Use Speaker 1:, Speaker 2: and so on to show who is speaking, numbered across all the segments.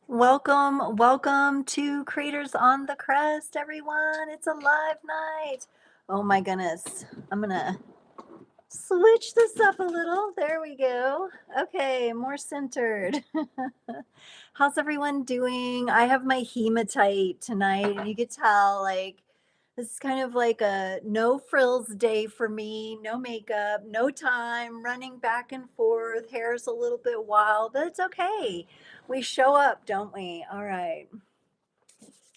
Speaker 1: Welcome to Creators on the Crest, everyone. It's a live night. Oh my goodness. I'm gonna switch this up a little. There we go. Okay, more centered. How's everyone doing? I have my hematite tonight, and you could tell this is kind of like a no frills day for me. No makeup, no time, running back and forth. Hair's a little bit wild, but it's okay. We show up, don't we? All right.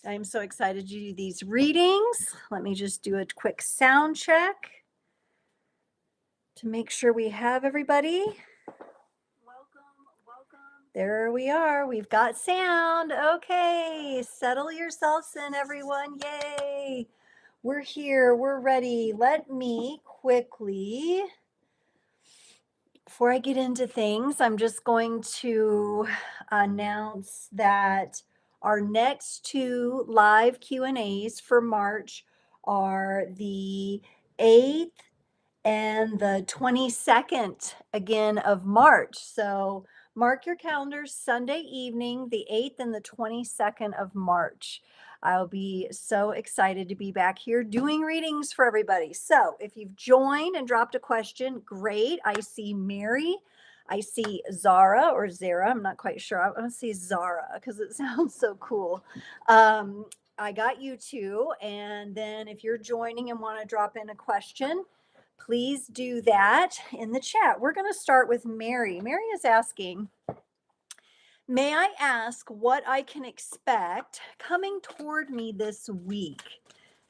Speaker 1: I'm so excited to do these readings. Let me just do a quick sound check to make sure we have everybody. Welcome. There we are. We've got sound. Okay. Settle yourselves in, everyone. Yay. We're here. We're ready. Let me quickly, before I get into things, I'm just going to announce that our next two live Q&As for March are the 8th and the 22nd again of March. So mark your calendars, Sunday evening, the 8th and the 22nd of March. I'll be so excited to be back here doing readings for everybody. So if you've joined and dropped a question, great. I see Mary. I see Zara or Zara. I'm not quite sure. I want to say Zara because it sounds so cool. I got you two. And then if you're joining and want to drop in a question, please do that in the chat. We're going to start with Mary. Mary is asking, may I ask what I can expect coming toward me this week?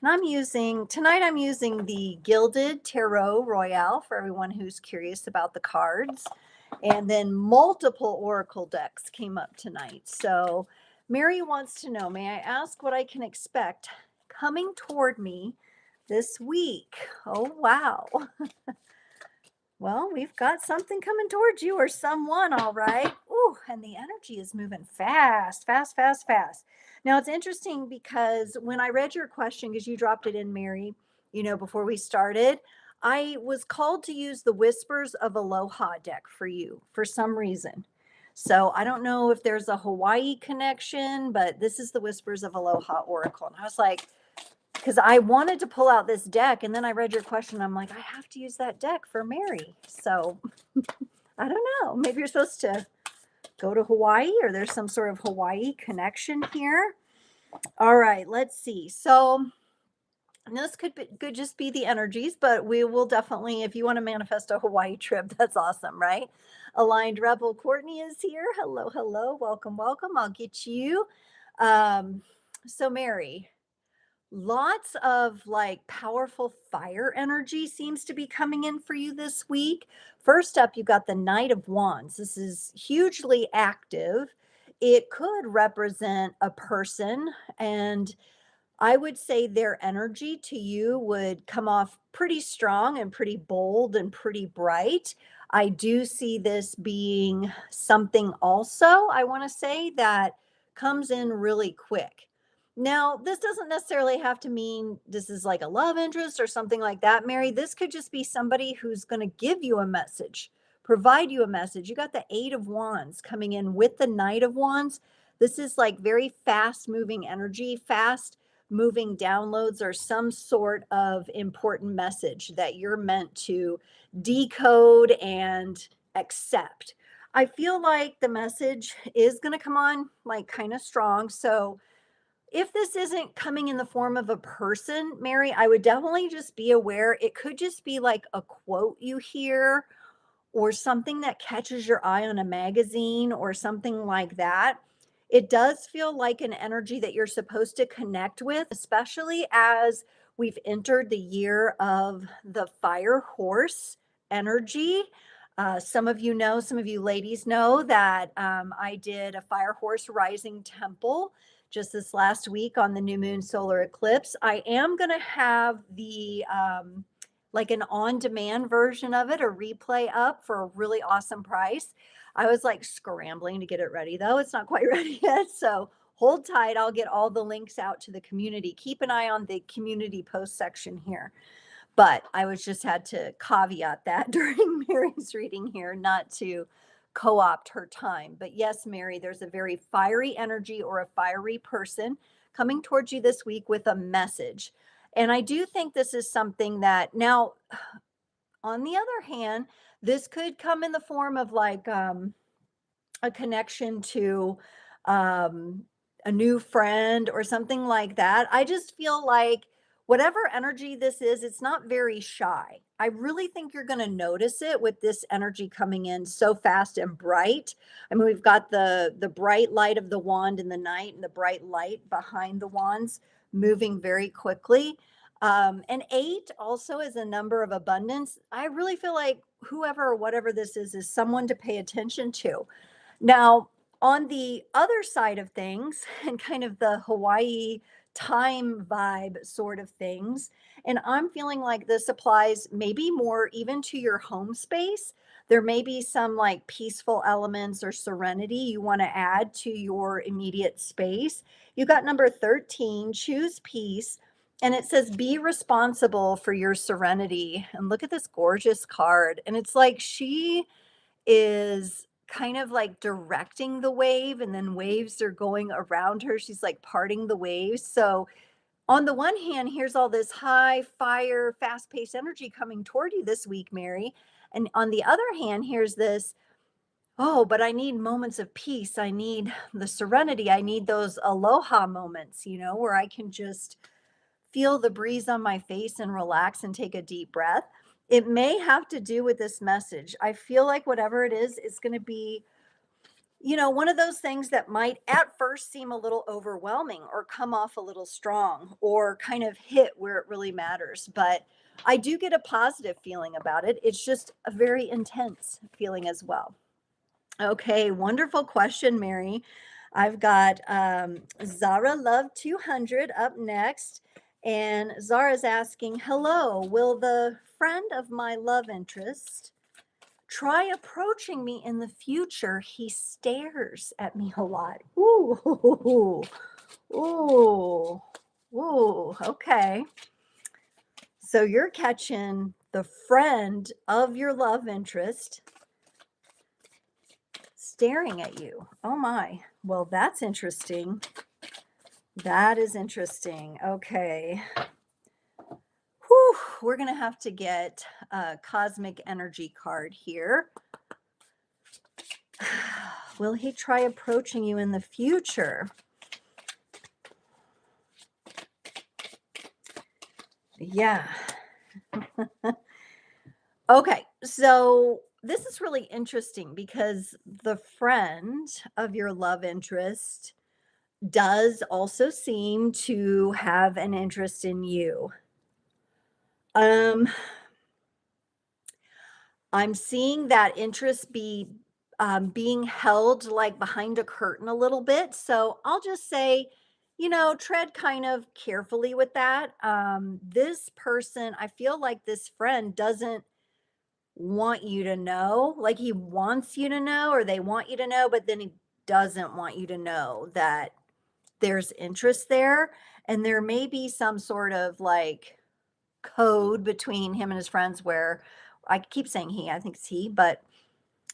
Speaker 1: And I'm using the Gilded Tarot Royale for everyone who's curious about the cards. And then multiple oracle decks came up tonight. So Mary wants to know, may I ask what I can expect coming toward me this week? Oh, wow. Well, we've got something coming towards you or someone, all right. Ooh, and the energy is moving fast, fast, fast, fast. Now, it's interesting because when I read your question, because you dropped it in, Mary, before we started, I was called to use the Whispers of Aloha deck for you for some reason. So I don't know if there's a Hawaii connection, but this is the Whispers of Aloha Oracle. And I was like, because I wanted to pull out this deck, and then I read your question. I'm like, I have to use that deck for Mary. So I don't know. Maybe you're supposed to go to Hawaii, or there's some sort of Hawaii connection here. All right, let's see. So this could just be the energies, but we will definitely, if you want to manifest a Hawaii trip, that's awesome, right? Aligned Rebel Courtney is here. Hello, hello, welcome, welcome. I'll get you. So Mary, lots of like powerful fire energy seems to be coming in for you this week. First up, you got the Knight of Wands. This is hugely active. It could represent a person, and I would say their energy to you would come off pretty strong and pretty bold and pretty bright. I do see this being something also, I want to say, that comes in really quick. Now, this doesn't necessarily have to mean this is like a love interest or something like that, Mary. This could just be somebody who's going to give you a message, provide you a message. You got the Eight of Wands coming in with the Knight of Wands. This is like very fast moving energy, fast moving downloads, or some sort of important message that you're meant to decode and accept. I feel like the message is going to come on like kind of strong. So if this isn't coming in the form of a person, Mary, I would definitely just be aware. It could just be like a quote you hear or something that catches your eye on a magazine or something like that. It does feel like an energy that you're supposed to connect with, especially as we've entered the year of the fire horse energy. Some of you know, some of you ladies know that I did a fire horse rising temple just this last week on the new moon solar eclipse. I am going to have the like an on-demand version of it, a replay up for a really awesome price. I was like scrambling to get it ready though. It's not quite ready yet. So hold tight. I'll get all the links out to the community. Keep an eye on the community post section here. But I was just had to caveat that during Mary's reading here, not to co-opt her time. But yes, Mary, there's a very fiery energy or a fiery person coming towards you this week with a message. And I do think this is something that now, on the other hand, this could come in the form of like a connection to um, a new friend or something like that. I just feel like whatever energy this is, it's not very shy. I really think you're going to notice it with this energy coming in so fast and bright. I mean, we've got the bright light of the wand in the night and the bright light behind the wands moving very quickly. And eight also is a number of abundance. I really feel like whoever or whatever this is someone to pay attention to. Now, on the other side of things, and kind of the Hawaii time vibe sort of things, and I'm feeling like this applies maybe more even to your home space. There may be some like peaceful elements or serenity you want to add to your immediate space. You got number 13, choose peace. And it says, be responsible for your serenity. And look at this gorgeous card. And it's like she is kind of like directing the wave and then waves are going around her. She's like parting the waves. So on the one hand, here's all this high fire, fast-paced energy coming toward you this week, Mary. And on the other hand, here's this, oh, but I need moments of peace. I need the serenity. I need those aloha moments, where I can just feel the breeze on my face and relax and take a deep breath. It may have to do with this message. I feel like whatever it is, it's going to be, one of those things that might at first seem a little overwhelming or come off a little strong or kind of hit where it really matters. But I do get a positive feeling about it. It's just a very intense feeling as well. Okay, wonderful question, Mary. I've got Zara Love 200 up next. And Zara's asking, hello, will the friend of my love interest try approaching me in the future? He stares at me a lot. Ooh, ooh, ooh, okay. So you're catching the friend of your love interest staring at you. Oh my. Well, that's interesting. That is interesting. Okay. Whew, we're going to have to get a cosmic energy card here. Will he try approaching you in the future? Yeah. Okay. So this is really interesting because the friend of your love interest does also seem to have an interest in you. Um, I'm seeing that interest being held like behind a curtain a little bit. So I'll just say, tread kind of carefully with that. This person, I feel like this friend doesn't want you to know, like he wants you to know, or they want you to know, but then he doesn't want you to know that there's interest there. And there may be some sort of like code between him and his friends where I keep saying he, I think it's he, but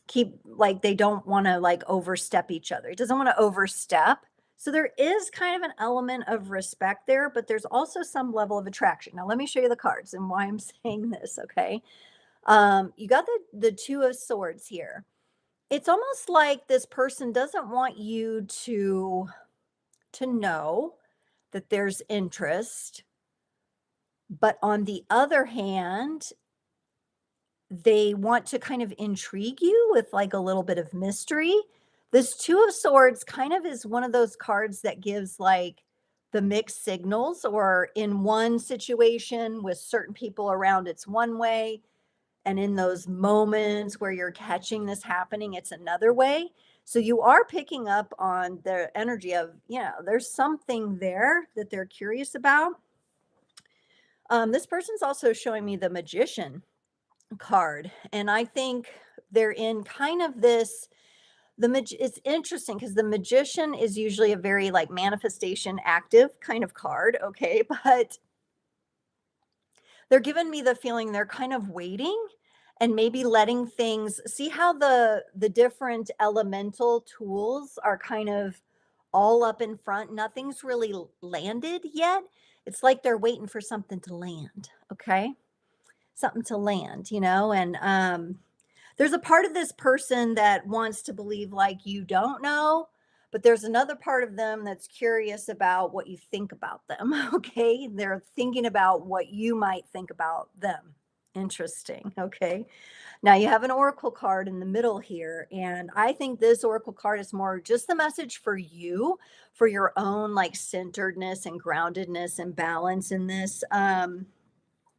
Speaker 1: keep like they don't want to like overstep each other. He doesn't want to overstep. So there is kind of an element of respect there, but there's also some level of attraction. Now let me show you the cards and why I'm saying this, okay? You got the two of swords here. It's almost like this person doesn't want you to know that there's interest, but on the other hand, they want to kind of intrigue you with like a little bit of mystery. This two of swords kind of is one of those cards that gives like the mixed signals, or in one situation with certain people around, it's one way. And in those moments where you're catching this happening, it's another way. So you are picking up on the energy of, there's something there that they're curious about. This person's also showing me the Magician card. And I think they're in kind of this, it's interesting because the Magician is usually a very like manifestation active kind of card. Okay. But they're giving me the feeling they're kind of waiting. and maybe letting things see how the different elemental tools are kind of all up in front. Nothing's really landed yet. It's like they're waiting for something to land. Okay. Something to land, and there's a part of this person that wants to believe like you don't know, but there's another part of them that's curious about what you think about them. Okay. They're thinking about what you might think about them. Interesting. Okay. Now you have an oracle card in the middle here, and I think this oracle card is more just the message for you, for your own like centeredness and groundedness and balance in this.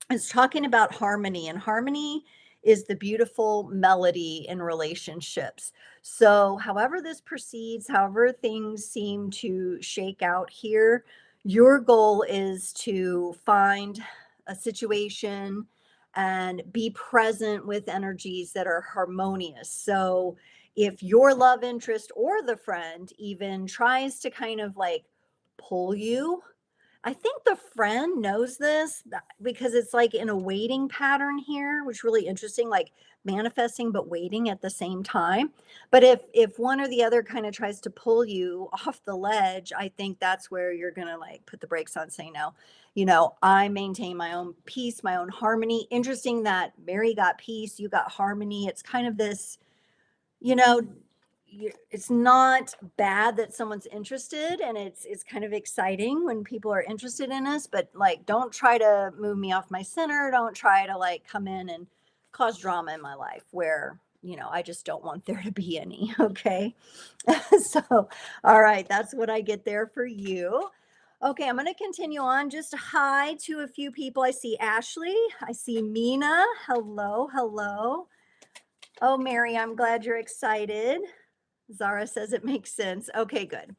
Speaker 1: It's talking about harmony, and harmony is the beautiful melody in relationships. So, however this proceeds, however things seem to shake out here, your goal is to find a situation and be present with energies that are harmonious. So, if your love interest or the friend even tries to kind of like pull you, I think the friend knows this because it's like in a waiting pattern here, which is really interesting, like manifesting but waiting at the same time. But if one or the other kind of tries to pull you off the ledge, I think that's where you're gonna like put the brakes on, say no. I maintain my own peace, my own harmony. Interesting that Mary got peace, you got harmony. It's kind of this, you know, it's not bad that someone's interested, and it's kind of exciting when people are interested in us, but like don't try to move me off my center, don't try to like come in and cause drama in my life where I just don't want there to be any. Okay. So all right, that's what I get there for you. Okay, I'm going to continue on. Just hi to a few people. I see Ashley, I see Mina. Hello, hello. Oh, Mary, I'm glad you're excited. Zara says it makes sense. Okay, good.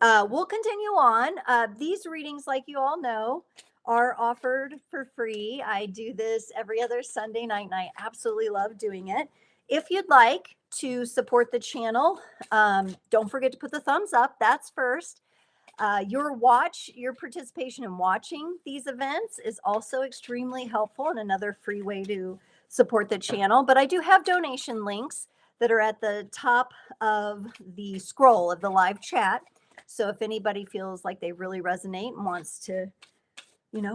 Speaker 1: We'll continue on. These readings, like you all know, are offered for free. I do this every other Sunday night, and I absolutely love doing it. If you'd like to support the channel, don't forget to put the thumbs up. That's first. Your participation in watching these events is also extremely helpful and another free way to support the channel. But I do have donation links that are at the top of the scroll of the live chat. So if anybody feels like they really resonate and wants to,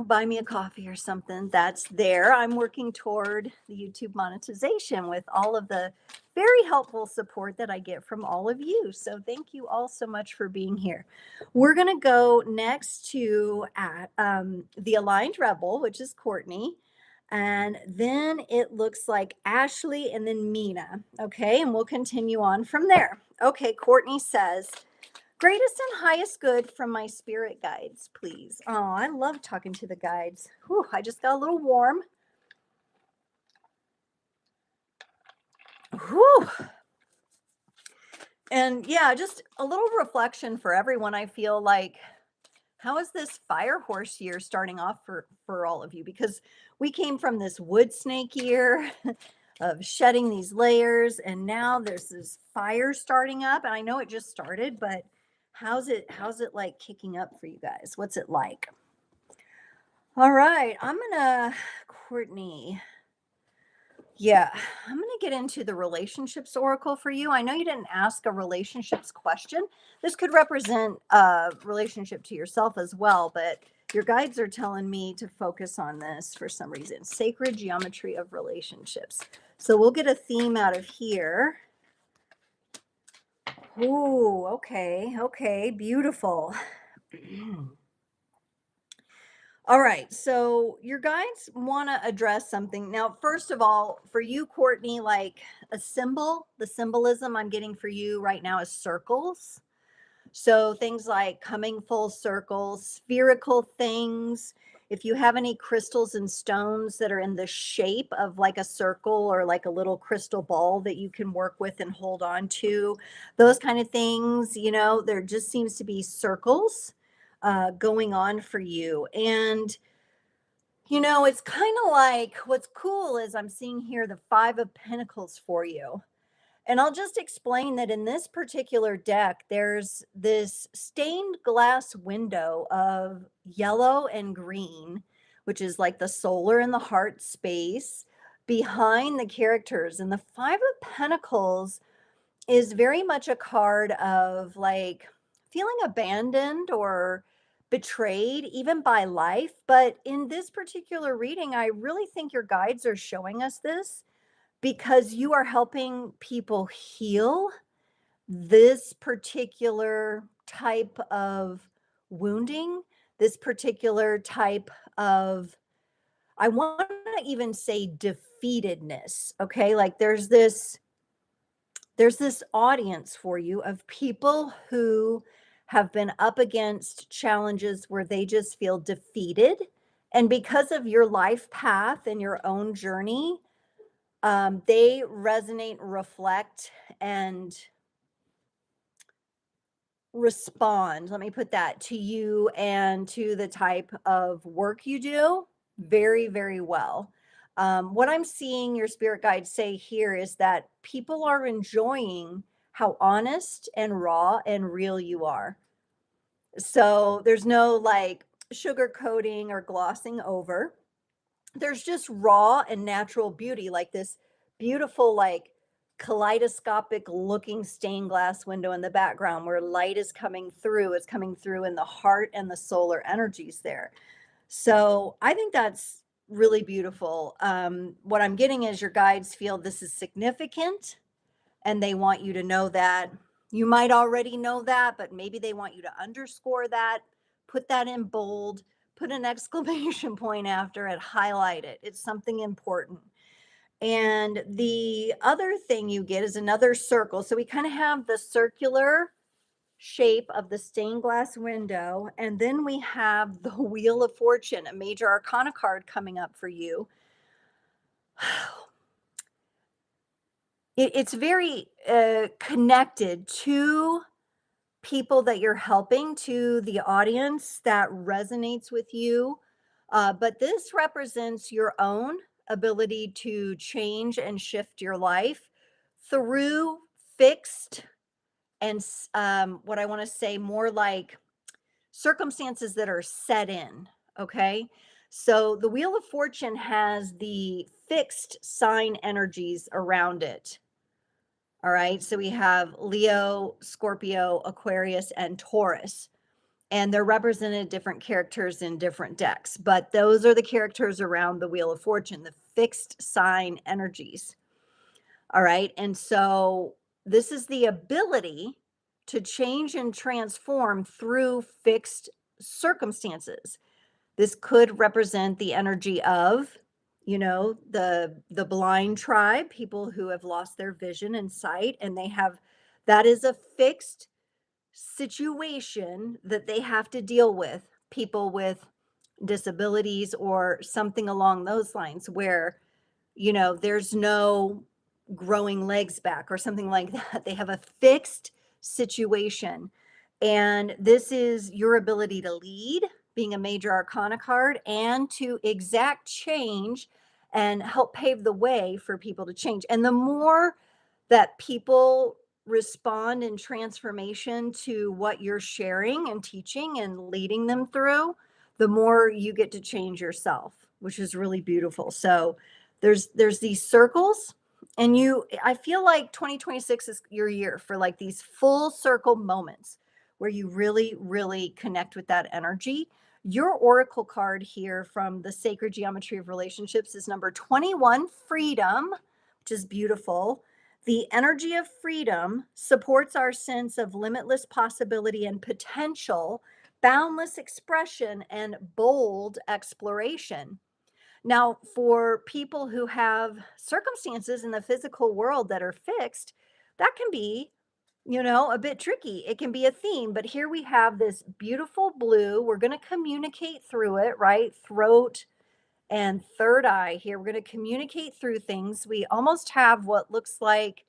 Speaker 1: buy me a coffee or something, that's there. I'm working toward the YouTube monetization with all of the very helpful support that I get from all of you. So thank you all so much for being here. We're going to go next to the Aligned Rebel, which is Courtney. And then it looks like Ashley and then Mina. Okay. And we'll continue on from there. Okay. Courtney says, greatest and highest good from my spirit guides, please. Oh, I love talking to the guides. Whew, I just got a little warm. Whew. And yeah, just a little reflection for everyone. I feel like, how is this fire horse year starting off for all of you? Because we came from this wood snake year of shedding these layers, and now there's this fire starting up. And I know it just started, but how's it like kicking up for you guys? What's it like? All right, Courtney. Yeah, I'm going to get into the relationships oracle for you. I know you didn't ask a relationships question. This could represent a relationship to yourself as well, but your guides are telling me to focus on this for some reason. Sacred geometry of relationships. So we'll get a theme out of here. Ooh, okay, beautiful. All right, so your guides want to address something. Now, first of all, for you, Courtney, like the symbolism I'm getting for you right now is circles. So things like coming full circle, spherical things. If you have any crystals and stones that are in the shape of like a circle or like a little crystal ball that you can work with and hold on to, those kind of things, there just seems to be circles going on for you. And, it's kind of like what's cool is I'm seeing here the Five of Pentacles for you. And I'll just explain that in this particular deck, there's this stained glass window of yellow and green, which is like the solar and the heart space. behind the characters. And the Five of Pentacles is very much a card of like feeling abandoned or betrayed even by life. But in this particular reading, I really think your guides are showing us this because you are helping people heal this particular type of wounding, this particular type of, I want to even say defeatedness. Okay. Like there's this audience for you of people who have been up against challenges where they just feel defeated. And because of your life path and your own journey, they resonate, reflect, and respond, let me put that, to you and to the type of work you do very, very well. What I'm seeing your spirit guides say here is that people are enjoying how honest and raw and real you are. So there's no like sugarcoating or glossing over. There's just raw and natural beauty, like this beautiful, like kaleidoscopic looking stained glass window in the background where light is coming through. It's coming through in the heart and the solar energies there. So I think that's really beautiful. What I'm getting is your guides feel this is significant and they want you to know that. You might already know that, but maybe they want you to underscore that, put that in bold, put an exclamation point after it, highlight it. It's something important. And the other thing you get is another circle. So we kind of have the circular shape of the stained glass window. And then we have the Wheel of Fortune, a major arcana card coming up for you. It's very connected to people that you're helping, to the audience that resonates with you. But this represents your own ability to change and shift your life through fixed and what I want to say more like circumstances that are set in. Okay. So the Wheel of Fortune has the fixed sign energies around it. All right. So we have Leo, Scorpio, Aquarius, and Taurus. And they're represented different characters in different decks. But those are the characters around the Wheel of Fortune, the fixed sign energies. All right. And so this is the ability to change and transform through fixed circumstances. This could represent the energy of, the blind tribe, people who have lost their vision and sight, and they have, that is a fixed situation that they have to deal with. People with disabilities or something along those lines where, there's no growing legs back or something like that. They have a fixed situation. And this is your ability to lead, being a major arcana card, and to exact change and help pave the way for people to change. And the more that people respond in transformation to what you're sharing and teaching and leading them through, the more you get to change yourself, which is really beautiful. So there's these circles, and I feel like 2026 is your year for like these full circle moments where you really, really connect with that energy. Your oracle card here from the Sacred Geometry of Relationships is number 21, Freedom, which is beautiful. The energy of freedom supports our sense of limitless possibility and potential, boundless expression, and bold exploration. Now, for people who have circumstances in the physical world that are fixed, that can be, a bit tricky. It can be a theme, but here we have this beautiful blue. We're going to communicate through it, right? Throat and third eye here. We're going to communicate through things. We almost have what looks like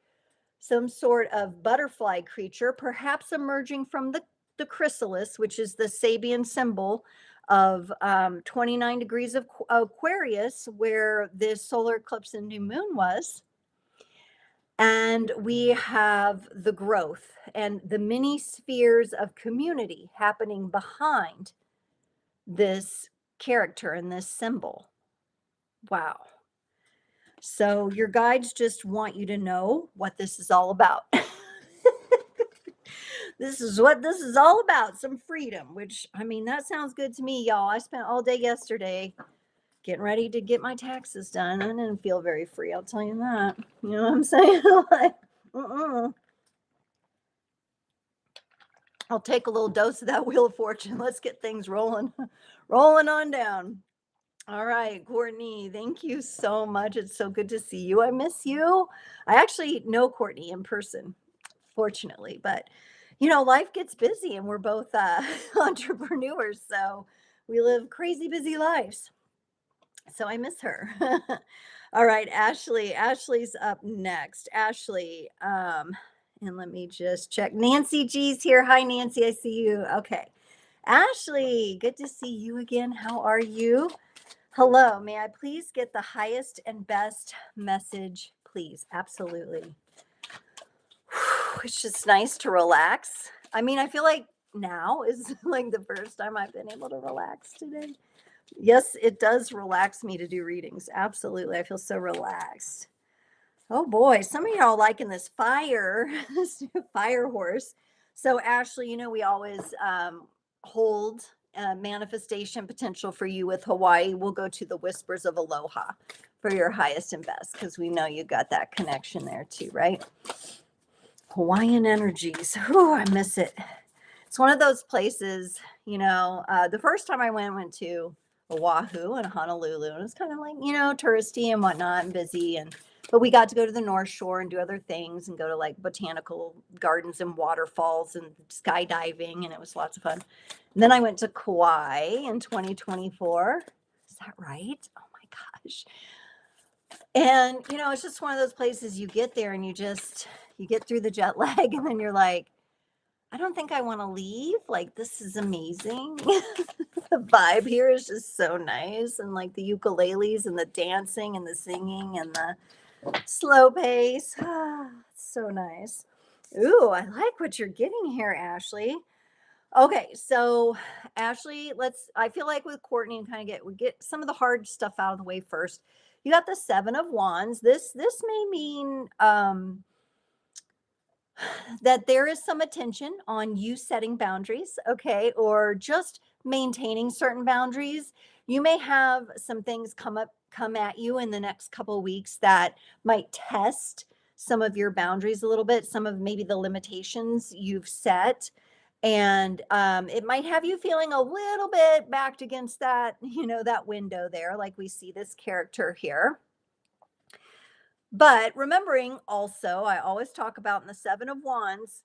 Speaker 1: some sort of butterfly creature, perhaps emerging from the chrysalis, which is the Sabian symbol of 29 degrees of Aquarius, where this solar eclipse and new moon was. And we have the growth and the many spheres of community happening behind this character and this symbol. Wow. So your guides just want you to know what this is all about. This is what this is all about, some freedom, which I mean, that sounds good to me, y'all. I spent all day yesterday getting ready to get my taxes done. I didn't feel very free, I'll tell you that. You know what I'm saying? Like, I'll take a little dose of that Wheel of Fortune. Let's get things rolling, rolling on down. All right, Courtney, thank you so much. It's so good to see you. I miss you. I actually know Courtney in person, fortunately, but life gets busy and we're both entrepreneurs, so we live crazy busy lives. So I miss her. All right, Ashley. Ashley's up next. Ashley, and let me just check. Nancy G's here. Hi, Nancy. I see you. Okay. Ashley, good to see you again. How are you? Hello. May I please get the highest and best message, please? Absolutely. It's just nice to relax. I mean, I feel like now is like the first time I've been able to relax today. Yes, it does relax me to do readings. Absolutely. I feel so relaxed. Oh boy, some of y'all liking this fire, this new fire horse. So Ashley, we always hold manifestation potential for you with Hawaii. We'll go to the whispers of aloha for your highest and best because we know you got that connection there too, right? Hawaiian energies. Oh, I miss it. It's one of those places, the first time I went to Oahu and Honolulu, and it was kind of like, touristy and whatnot and busy. But we got to go to the North Shore and do other things and go to like botanical gardens and waterfalls and skydiving. And it was lots of fun. And then I went to Kauai in 2024. Is that right? Oh my gosh. And, it's just one of those places you get there and you get through the jet lag and then you're like, I don't think I want to leave. Like, this is amazing. The vibe here is just so nice. And like the ukuleles and the dancing and the singing and the slow pace. It's so nice. Ooh, I like what you're getting here, Ashley. Okay, so Ashley, I feel like with Courtney and we get some of the hard stuff out of the way first. You got the 7 of Wands. This may mean that there is some attention on you setting boundaries, okay, or just maintaining certain boundaries. You may have some things come at you in the next couple of weeks that might test some of your boundaries a little bit, some of maybe the limitations you've set. And it might have you feeling a little bit backed against that, that window there, like we see this character here. But remembering also, I always talk about in the 7 of Wands,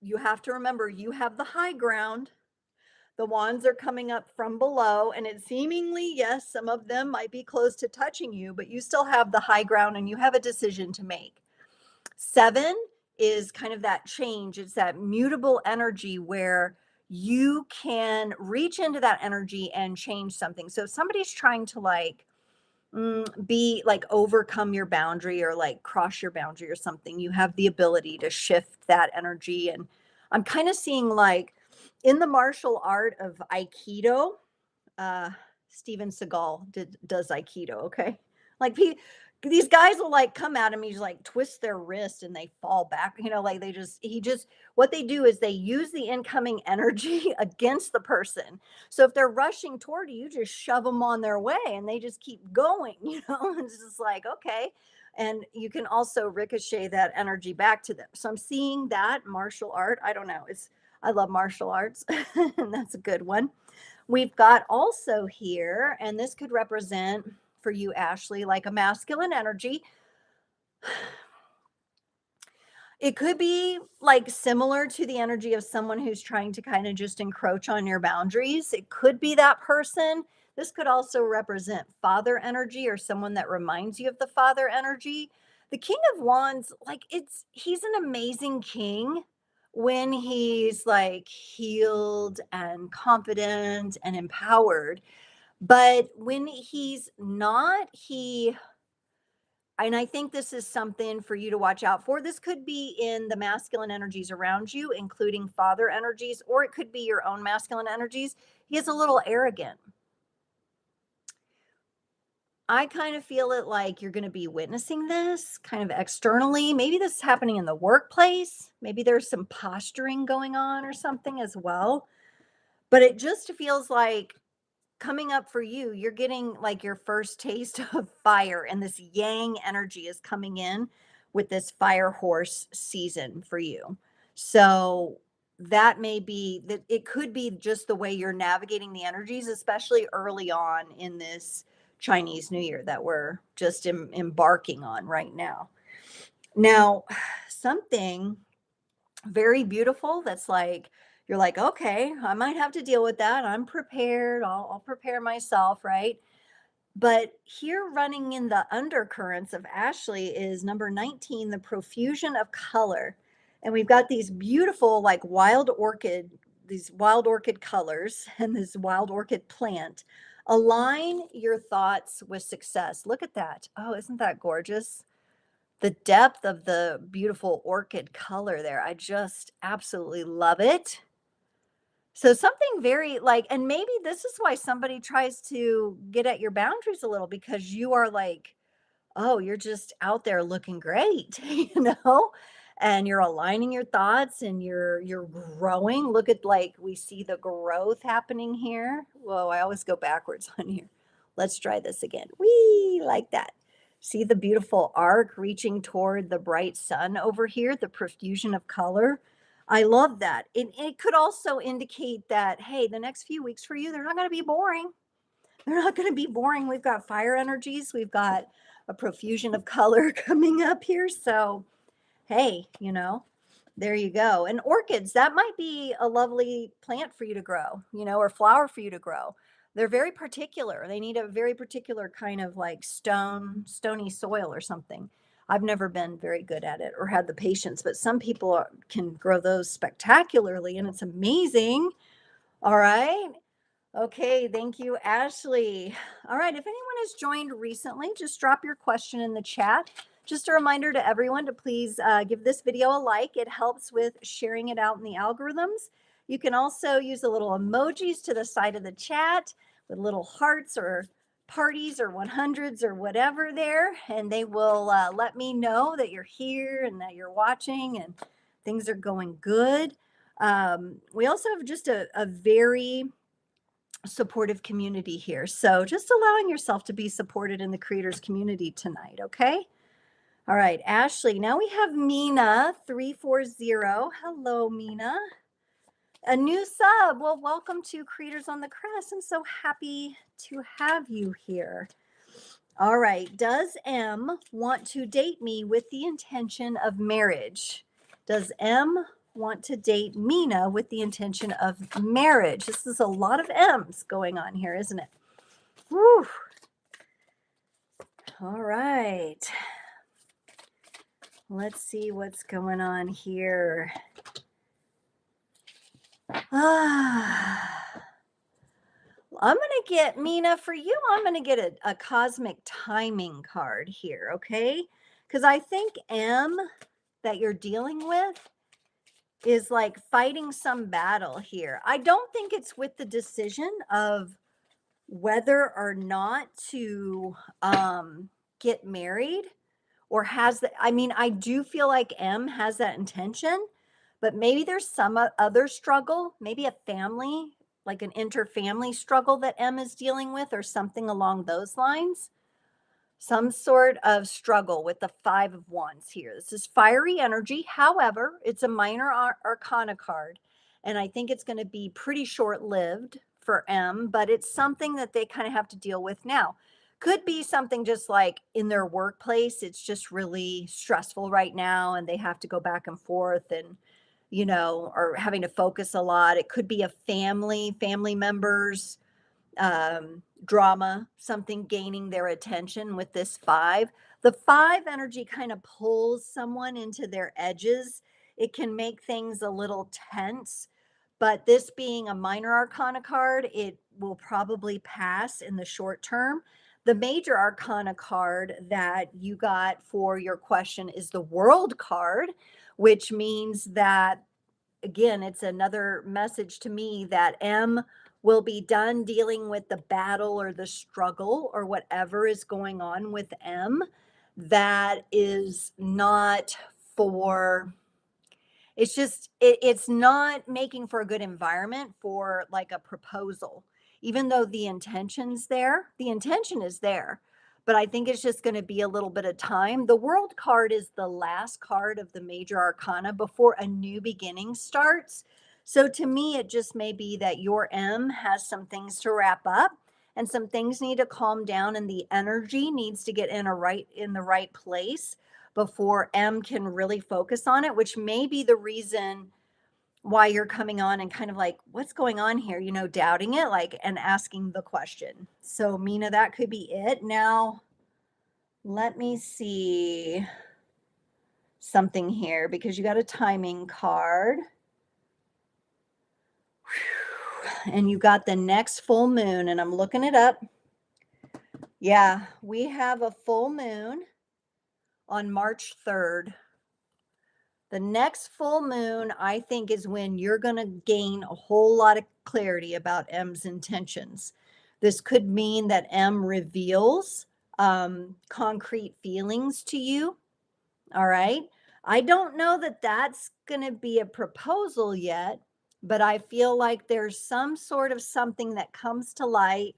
Speaker 1: you have to remember you have the high ground. The wands are coming up from below, and it seemingly, yes, some of them might be close to touching you, but you still have the high ground and you have a decision to make. 7 is kind of that change. It's that mutable energy where you can reach into that energy and change something. So if somebody's trying to be like overcome your boundary or like cross your boundary or something, you have the ability to shift that energy. And I'm kind of seeing like in the martial art of Aikido, Steven Seagal does Aikido. Okay. Like these guys will like come at him. He's like twist their wrist and they fall back, like what they do is they use the incoming energy against the person. So if they're rushing toward you, you just shove them on their way and they just keep going, it's just like, okay. And you can also ricochet that energy back to them. So I'm seeing that martial art. I don't know. I love martial arts and that's a good one. We've got also here, and this could represent for you, Ashley, like a masculine energy. It could be like similar to the energy of someone who's trying to kind of just encroach on your boundaries. It could be that person. This could also represent father energy or someone that reminds you of the father energy. The King of Wands, like he's an amazing king when he's like healed and confident and empowered. But when he's not, and I think this is something for you to watch out for. This could be in the masculine energies around you, including father energies, or it could be your own masculine energies. He is a little arrogant. I kind of feel it like you're going to be witnessing this kind of externally. Maybe this is happening in the workplace. Maybe there's some posturing going on or something as well. But it just feels like coming up for you, you're getting like your first taste of fire, and this yang energy is coming in with this fire horse season for you. So that may be that it could be just the way you're navigating the energies, especially early on in this Chinese New Year that we're just embarking on right now. Now, something very beautiful that's like you're like, okay, I might have to deal with that. I'm prepared. I'll prepare myself, right? But here running in the undercurrents of Ashley is number 19, the profusion of color. And we've got these beautiful, like these wild orchid colors and this wild orchid plant. Align your thoughts with success. Look at that. Oh, isn't that gorgeous? The depth of the beautiful orchid color there. I just absolutely love it. So something very like, and maybe this is why somebody tries to get at your boundaries a little because you are like, oh, you're just out there looking great, and you're aligning your thoughts and you're growing. Look at like we see the growth happening here. Whoa, I always go backwards on here. Let's try this again. Wee, like that. See the beautiful arc reaching toward the bright sun over here, the profusion of color. I love that. It could also indicate that, hey, the next few weeks for you, they're not going to be boring. They're not going to be boring. We've got fire energies. We've got a profusion of color coming up here. So, hey, there you go. And orchids, that might be a lovely plant for you to grow, or flower for you to grow. They're very particular. They need a very particular kind of like stony soil or something. I've never been very good at it or had the patience, but some people can grow those spectacularly and it's amazing. All right. Okay, thank you, Ashley. All right, if anyone has joined recently, just drop your question in the chat. Just a reminder to everyone to please give this video a like. It helps with sharing it out in the algorithms. You can also use the little emojis to the side of the chat with little hearts or parties or 100s or whatever there, and they will let me know that you're here and that you're watching and things are going good. We also have just a very supportive community here. So just allowing yourself to be supported in the creators community tonight, okay? All right, Ashley. Now we have Mina 340. Hello, Mina. A new sub. Well, welcome to Creators on the Crest. I'm so happy to have you here. All right. Does M want to date me with the intention of marriage? Does M want to date Mina with the intention of marriage? This is a lot of M's going on here, isn't it? Whew. All right. Let's see what's going on here. I'm going to get, Mina, for you, I'm going to get a cosmic timing card here, okay? Because I think M that you're dealing with is like fighting some battle here. I don't think it's with the decision of whether or not to get married or has the, I mean, I do feel like M has that intention, but maybe there's some other struggle, maybe a family, like an inter-family struggle that M is dealing with or something along those lines. Some sort of struggle with the 5 of Wands here. This is fiery energy. However, it's a minor arcana card. And I think it's going to be pretty short-lived for M, but it's something that they kind of have to deal with now. Could be something just like in their workplace. It's just really stressful right now and they have to go back and forth and, are having to focus a lot. It could be a family members, drama, something gaining their attention with this 5. The 5 energy kind of pulls someone into their edges. It can make things a little tense, but this being a minor arcana card, it will probably pass in the short term. The major arcana card that you got for your question is the World card, which means that, again, it's another message to me that M will be done dealing with the battle or the struggle or whatever is going on with M that is not for it's not making for a good environment for like a proposal. Even though the intention is there, but I think it's just going to be a little bit of time. The world card is the last card of the major arcana before a new beginning starts. So to me, it just may be that your M has some things to wrap up and some things need to calm down and the energy needs to get in the right place before M can really focus on it, which may be the reason why you're coming on and kind of like, what's going on here? Doubting it, like, and asking the question. So, Mina, that could be it. Now, let me see something here because you got a timing card. And you got the next full moon, and I'm looking it up. Yeah, we have a full moon on March 3rd. The next full moon, I think, is when you're going to gain a whole lot of clarity about M's intentions. This could mean that M reveals concrete feelings to you. All right. I don't know that that's going to be a proposal yet, but I feel like there's some sort of something that comes to light.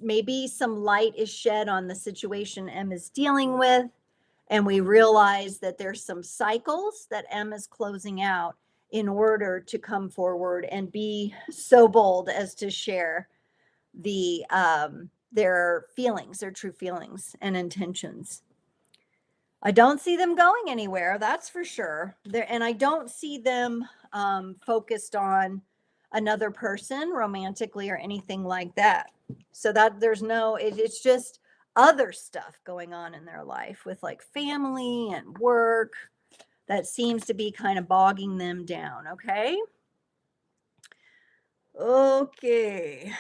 Speaker 1: Maybe some light is shed on the situation M is dealing with. And we realize that there's some cycles that M is closing out in order to come forward and be so bold as to share their feelings, their true feelings and intentions. I don't see them going anywhere, that's for sure. And I don't see them focused on another person romantically or anything like that. So that there's no, it's just other stuff going on in their life with like family and work that seems to be kind of bogging them down. Okay. Okay.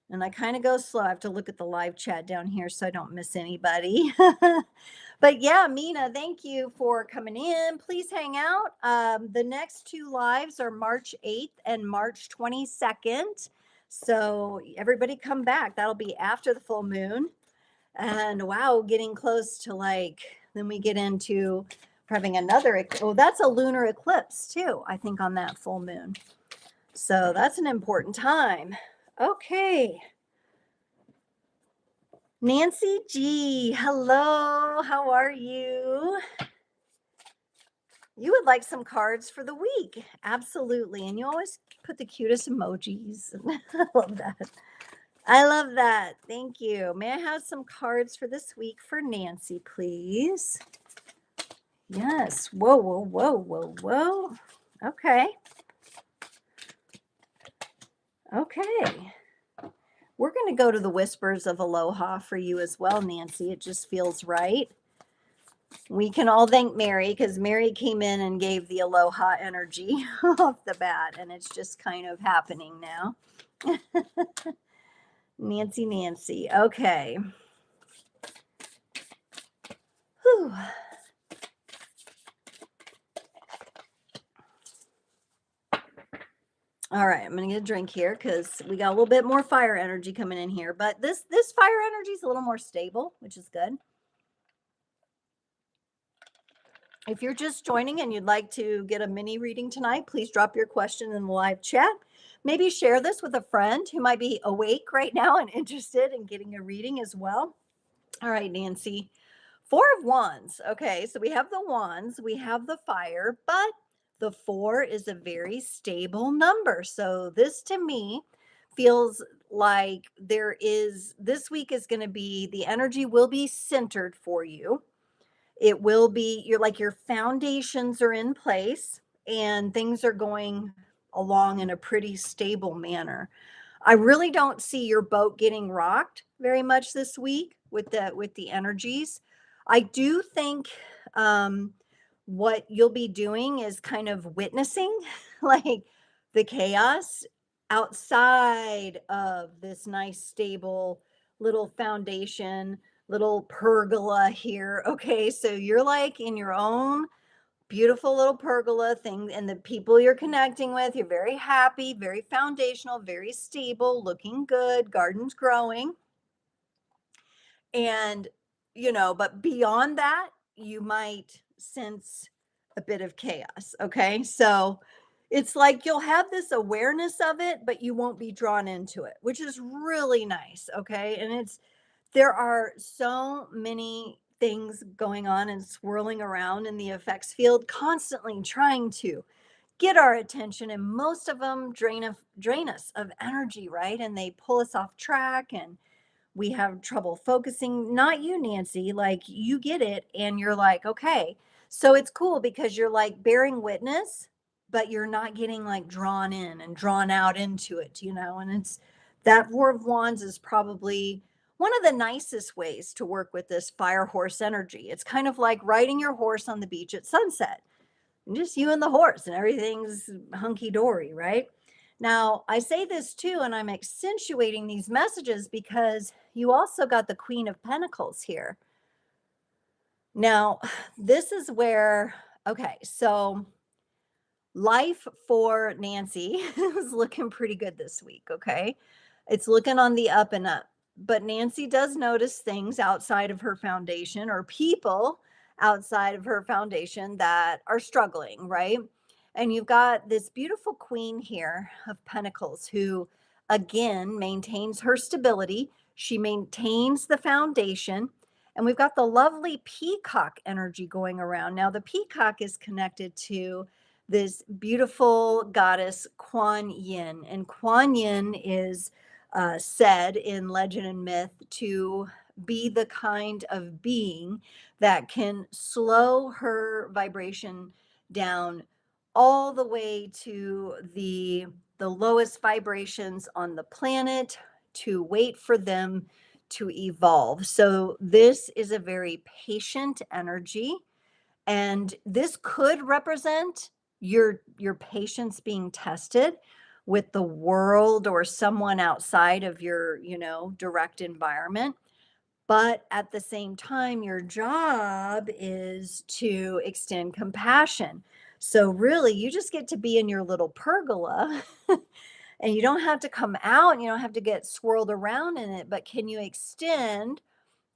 Speaker 1: And I kind of go slow. I have to look at the live chat down here so I don't miss anybody. But yeah, Mina, thank you for coming in. Please hang out. The next two lives are March 8th and March 22nd. So everybody come back. That'll be after the full moon. And wow, getting close to then we get into having another, that's a lunar eclipse too, I think, on that full moon. So that's an important time. Okay. Nancy G, hello, how are you? You would like some cards for the week. Absolutely. And you always put the cutest emojis. I love that. I love that. Thank you. May I have some cards for this week for Nancy, please? Yes. Whoa, whoa, whoa, whoa, whoa. Okay. Okay. We're going to go to the Whispers of Aloha for you as well, Nancy. It just feels right. We can all thank Mary because Mary came in and gave the Aloha energy off the bat, and it's just kind of happening now. Nancy. Okay. Whew. All right, I'm gonna get a drink here because we got a little bit more fire energy coming in here, but this fire energy is a little more stable, which is good. If you're just joining and you'd like to get a mini reading tonight, please drop your question in the live chat. Maybe share this with a friend who might be awake right now and interested in getting a reading as well. All right, Nancy. 4 of Wands. Okay, so we have the Wands, we have the fire, but the 4 is a very stable number. So this to me feels like this week is going to be, the energy will be centered for you. It will be, your foundations are in place and things are going along in a pretty stable manner. I really don't see your boat getting rocked very much this week with the energies. I do think what you'll be doing is kind of witnessing like the chaos outside of this nice stable little foundation, little pergola here. Okay, so you're like in your own beautiful little pergola thing, and the people you're connecting with, you're very happy, very foundational, very stable, looking good, gardens growing. And, but beyond that, you might sense a bit of chaos. Okay. So it's like you'll have this awareness of it, but you won't be drawn into it, which is really nice. Okay. And there are so many things going on and swirling around in the effects field, constantly trying to get our attention. And most of them drain us of energy, right? And they pull us off track, and we have trouble focusing. Not you, Nancy, like you get it and you're like, okay. So it's cool because you're like bearing witness, but you're not getting like drawn in and drawn out into it, and it's that Four of Wands is probably one of the nicest ways to work with this fire horse energy. It's kind of like riding your horse on the beach at sunset, just you and the horse, and everything's hunky dory, right? Now, I say this too, and I'm accentuating these messages because you also got the Queen of Pentacles here. Now, this is where, okay, so life for Nancy is looking pretty good this week. Okay. It's looking on the up and up, but Nancy does notice things outside of her foundation, or people outside of her foundation, that are struggling, right? And you've got this beautiful queen here of pentacles who, again, maintains her stability. She maintains the foundation. And we've got the lovely peacock energy going around. Now, the peacock is connected to this beautiful goddess Kuan Yin. And Kuan Yin is said in legend and myth to be the kind of being that can slow her vibration down all the way to the lowest vibrations on the planet, to wait for them to evolve. So this is a very patient energy, and this could represent your patience being tested with the world or someone outside of your, direct environment. But at the same time, your job is to extend compassion. So really, you just get to be in your little pergola and you don't have to come out and you don't have to get swirled around in it, but can you extend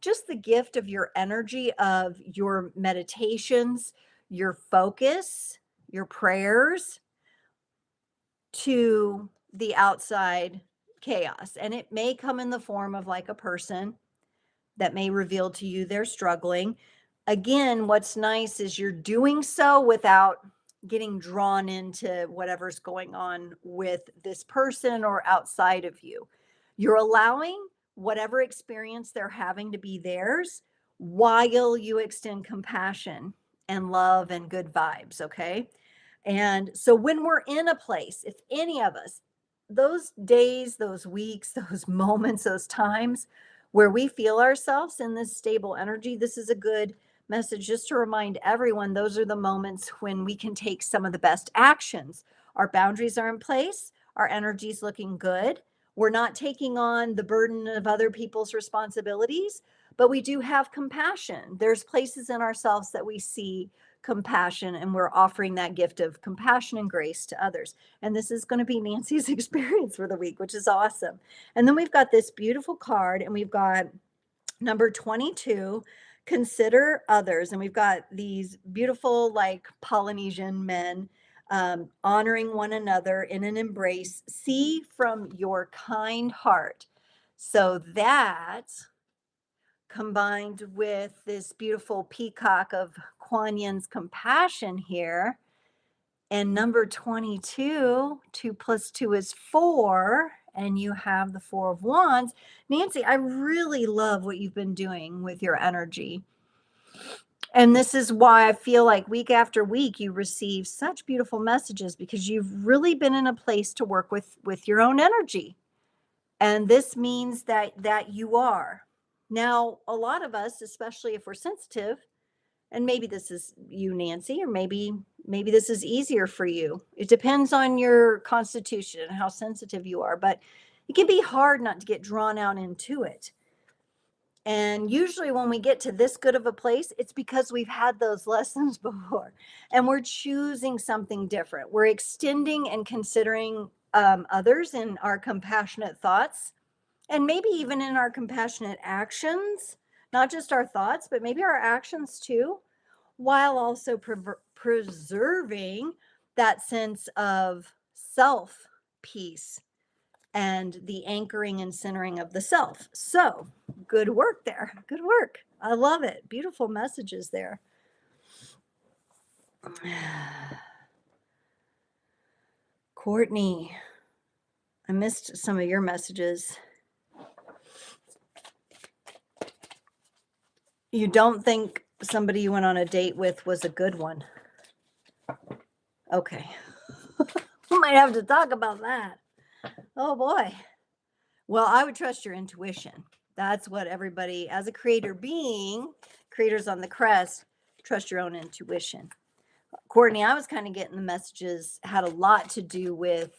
Speaker 1: just the gift of your energy, of your meditations, your focus, your prayers to the outside chaos? And it may come in the form of like a person that may reveal to you they're struggling. Again, what's nice is you're doing so without getting drawn into whatever's going on with this person or outside of you. You're allowing whatever experience they're having to be theirs while you extend compassion and love and good vibes. Okay. And so when we're in a place, if any of us, those days, those weeks, those moments, those times where we feel ourselves in this stable energy, this is a good message just to remind everyone those are the moments when we can take some of the best actions. Our boundaries are in place, our energy is looking good. We're not taking on the burden of other people's responsibilities, but we do have compassion. There's places in ourselves that we see compassion, and we're offering that gift of compassion and grace to others. And this is going to be Nancy's experience for the week, which is awesome. And then we've got this beautiful card, and we've got number 22, consider others. And we've got these beautiful, like Polynesian men honoring one another in an embrace. See from your kind heart. So that, combined with this beautiful peacock of Kuan Yin's compassion here, and number 22, 2 plus 2 is 4, and you have the Four of Wands. Nancy, I really love what you've been doing with your energy. And this is why I feel like week after week you receive such beautiful messages, because you've really been in a place to work with your own energy. And this means that you are. Now, a lot of us, especially if we're sensitive, and maybe this is you, Nancy, or maybe this is easier for you. It depends on your constitution and how sensitive you are, but it can be hard not to get drawn out into it. And usually when we get to this good of a place, it's because we've had those lessons before and we're choosing something different. We're extending and considering others in our compassionate thoughts and maybe even in our compassionate actions, not just our thoughts, but maybe our actions too, while also preserving that sense of self peace and the anchoring and centering of the self. So, good work there. Good work. I love it. Beautiful messages there. Courtney, I missed some of your messages. You don't think somebody you went on a date with was a good one? Okay. We might have to talk about that. Oh boy. Well, I would trust your intuition. That's what everybody, as a creator being, creators on the Crest, trust your own intuition. Courtney, I was kind of getting the messages had a lot to do with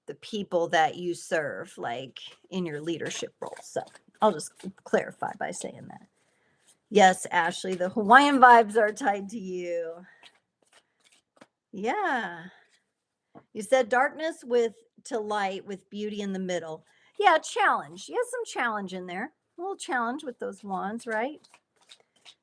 Speaker 1: the people that you serve, like in your leadership role. So I'll just clarify by saying that. Yes, Ashley, the Hawaiian vibes are tied to you. Yeah. You said darkness with to light with beauty in the middle. Yeah, challenge. You have some challenge in there. A little challenge with those wands, right?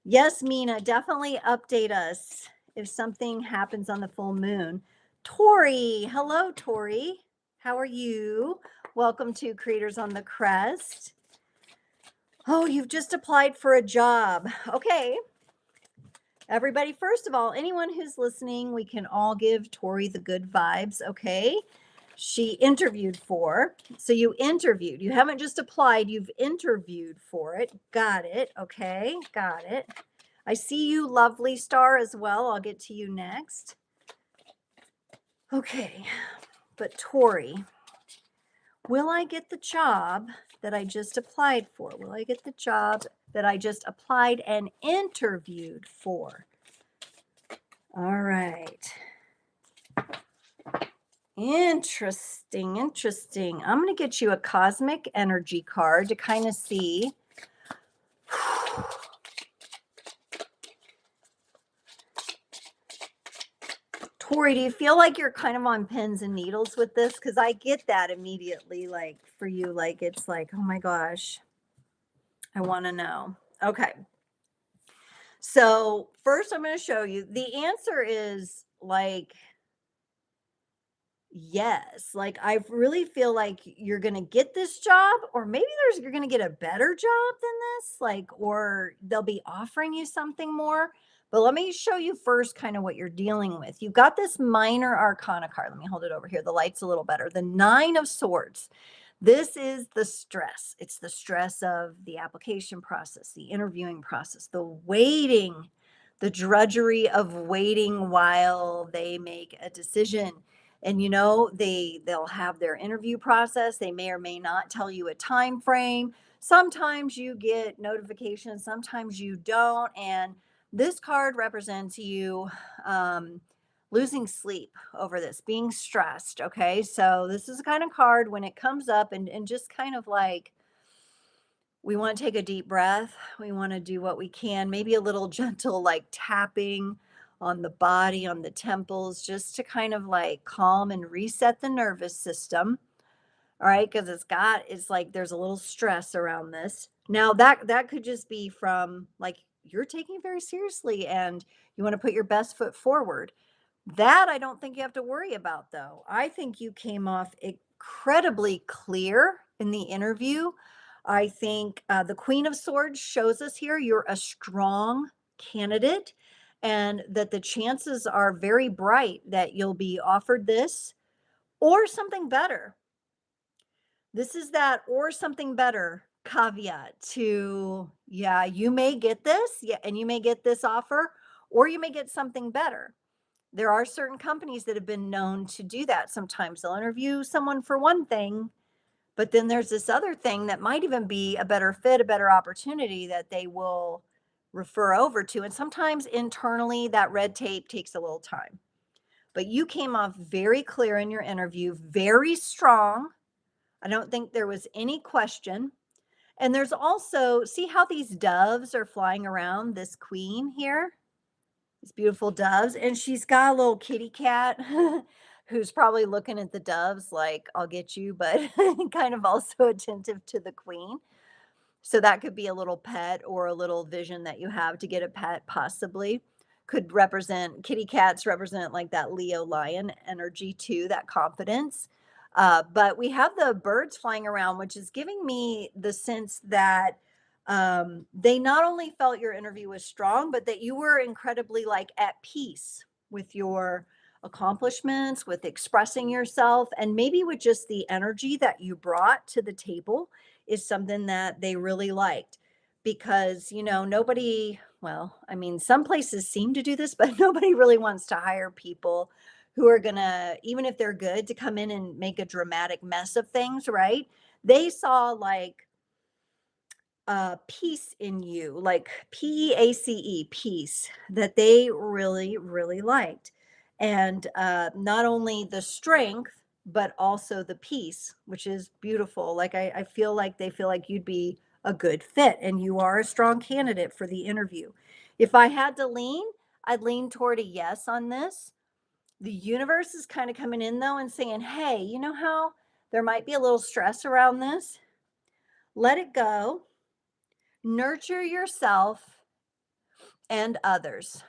Speaker 1: Yes, Mina, definitely update us if something happens on the full moon. Tori, hello, Tori. How are you? Welcome to Creators on the Crest. Oh, you've just applied for a job. Okay. Everybody, first of all, anyone who's listening, we can all give Tori the good vibes, okay? She interviewed for. So you interviewed. You haven't just applied, you've interviewed for it. Got it. Okay. Got it. I see you, lovely star, as well. I'll get to you next. Okay. But Tori, will I get the job that I just applied for? Will I get the job that I just applied and interviewed for? All right. Interesting, interesting. I'm going to get you a cosmic energy card to kind of see. Tori, do you feel like you're kind of on pins and needles with this? Because I get that immediately, like for you, like it's like, oh my gosh, I want to know. Okay. So first I'm going to show you. The answer is like, yes, like I really feel like you're going to get this job, or maybe you're going to get a better job than this, like, or they'll be offering you something more. But let me show you first kind of what you're dealing with. You've got this minor arcana card. Let me hold it over here. The light's a little better. The 9 of Swords. This is the stress. It's the stress of the application process, the interviewing process, the waiting, the drudgery of waiting while they make a decision. And you know, they'll have their interview process. They may or may not tell you a time frame. Sometimes you get notifications, sometimes you don't. And this card represents you losing sleep over this, being stressed. Okay. So this is the kind of card when it comes up and just kind of like, we want to take a deep breath. We want to do what we can, maybe a little gentle, like tapping on the body, on the temples, just to kind of like calm and reset the nervous system. All right. Cause it's like there's a little stress around this. Now that could just be from like you're taking it very seriously and you want to put your best foot forward. That I don't think you have to worry about, though. I think you came off incredibly clear in the interview. I think the Queen of Swords shows us here you're a strong candidate and that the chances are very bright that you'll be offered this or something better. This is that or something better caveat to, yeah, you may get this, yeah, and you may get this offer, or you may get something better. There are certain companies that have been known to do that. Sometimes they'll interview someone for one thing, but then there's this other thing that might even be a better fit, a better opportunity that they will refer over to. And sometimes internally, that red tape takes a little time. But you came off very clear in your interview, very strong. I don't think there was any question. And there's also, see how these doves are flying around this queen here? These beautiful doves. And she's got a little kitty cat who's probably looking at the doves like, I'll get you, but kind of also attentive to the queen. So that could be a little pet or a little vision that you have to get a pet, possibly. Could represent kitty cats, represent like that Leo lion energy too, that confidence. But we have the birds flying around, which is giving me the sense that they not only felt your interview was strong, but that you were incredibly like at peace with your accomplishments, with expressing yourself, and maybe with just the energy that you brought to the table is something that they really liked because, nobody, well, I mean, some places seem to do this, but nobody really wants to hire people who are going to, even if they're good, to come in and make a dramatic mess of things, right? They saw like peace in you, like PEACE, peace, that they really, really liked. And not only the strength, but also the peace, which is beautiful. Like, I feel like they feel like you'd be a good fit and you are a strong candidate for the interview. If I had to lean, I'd lean toward a yes on this. The universe is kind of coming in though and saying, hey, you know how there might be a little stress around this? Let it go, nurture yourself and others.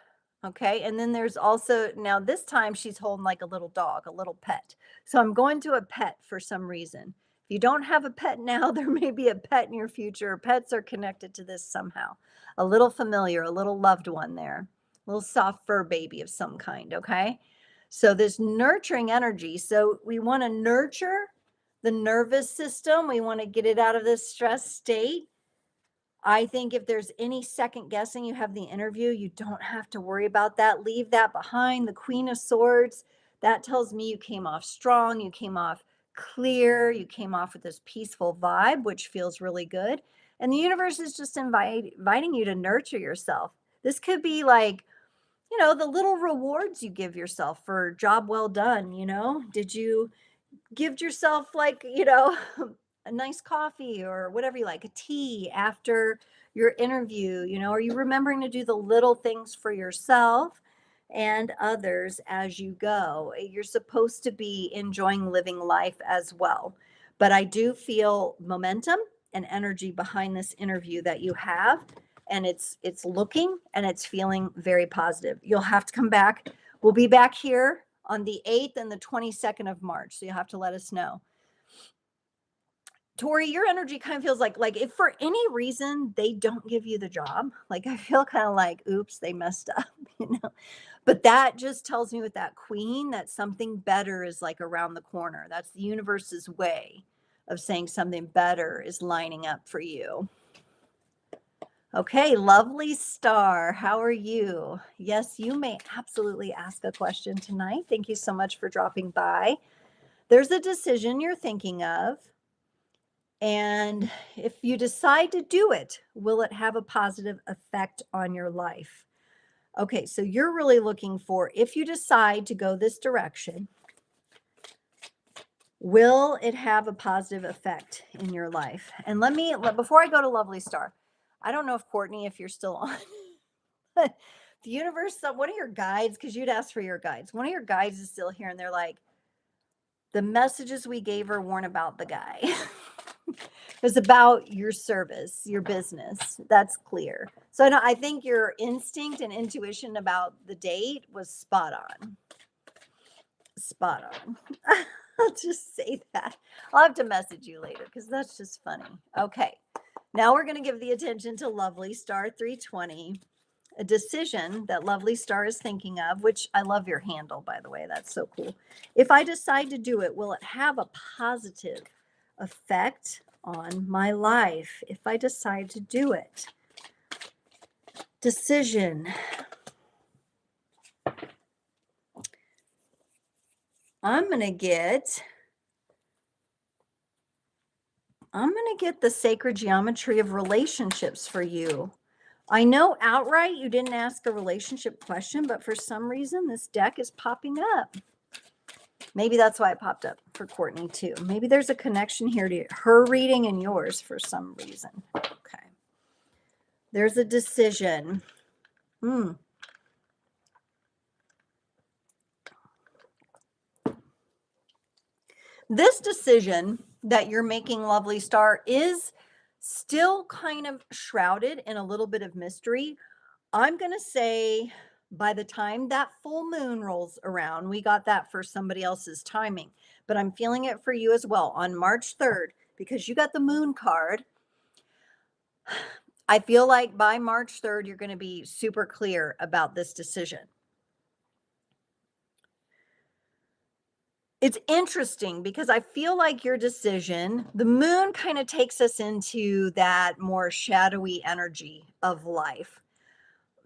Speaker 1: Okay. And then there's also, now this time she's holding like a little dog, a little pet. So I'm going to a pet for some reason. If you don't have a pet now, there may be a pet in your future. Pets are connected to this somehow. A little familiar, a little loved one there, a little soft fur baby of some kind. Okay. So this nurturing energy. So we want to nurture the nervous system. We want to get it out of this stress state. I think if there's any second guessing, you have the interview, you don't have to worry about that. Leave that behind. The Queen of Swords, that tells me you came off strong, you came off clear, you came off with this peaceful vibe, which feels really good. And the universe is just inviting you to nurture yourself. This could be like, the little rewards you give yourself for job well done. Did you give yourself like, a nice coffee or whatever you like, a tea after your interview? Are you remembering to do the little things for yourself and others as you go? You're supposed to be enjoying living life as well. But I do feel momentum and energy behind this interview that you have, and it's looking and it's feeling very positive. You'll have to come back. We'll be back here on the 8th and the 22nd of March. So you'll have to let us know. Tori, your energy kind of feels like if for any reason they don't give you the job, like I feel kind of like, oops, they messed up, But that just tells me with that queen that something better is like around the corner. That's the universe's way of saying something better is lining up for you. Okay, lovely star. How are you? Yes, you may absolutely ask a question tonight. Thank you so much for dropping by. There's a decision you're thinking of. And if you decide to do it, will it have a positive effect on your life? Okay, so you're really looking for, if you decide to go this direction, will it have a positive effect in your life? And before I go to Lovely Star, I don't know if Courtney, if you're still on, but the universe, one of your guides, because you'd ask for your guides, one of your guides is still here and they're like, the messages we gave her weren't about the guy. It's about your service, your business. That's clear. So I think your instinct and intuition about the date was spot on. Spot on. I'll just say that. I'll have to message you later because that's just funny. Okay. Now we're going to give the attention to Lovely Star 320, a decision that Lovely Star is thinking of, which I love your handle, by the way. That's so cool. If I decide to do it, will it have a positive effect on my life if I decide to do it? Decision. I'm going to get the sacred geometry of relationships for you. I know outright you didn't ask a relationship question, but for some reason this deck is popping up. Maybe that's why it popped up for Courtney too. Maybe there's a connection here to her reading and yours for some reason. Okay. There's a decision. This decision that you're making, Lovely Star, is still kind of shrouded in a little bit of mystery. I'm going to say by the time that full moon rolls around, we got that for somebody else's timing, but I'm feeling it for you as well on March 3rd because you got the moon card. I feel like by March 3rd, you're going to be super clear about this decision. It's interesting because I feel like your decision, the moon kind of takes us into that more shadowy energy of life.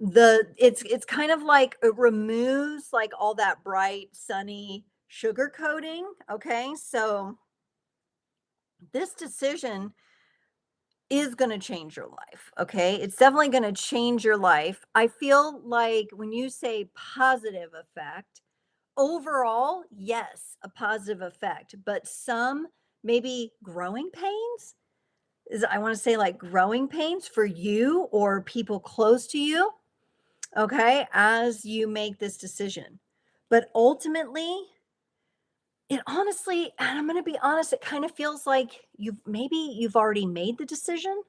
Speaker 1: It's kind of like it removes like all that bright, sunny sugar coating. Okay. So this decision is going to change your life. Okay. It's definitely going to change your life. I feel like when you say positive effect, overall, yes, a positive effect, but some maybe growing pains. I want to say like growing pains for you or people close to you, okay, as you make this decision. But ultimately, it honestly, and I'm going to be honest, it kind of feels like you've already made the decision.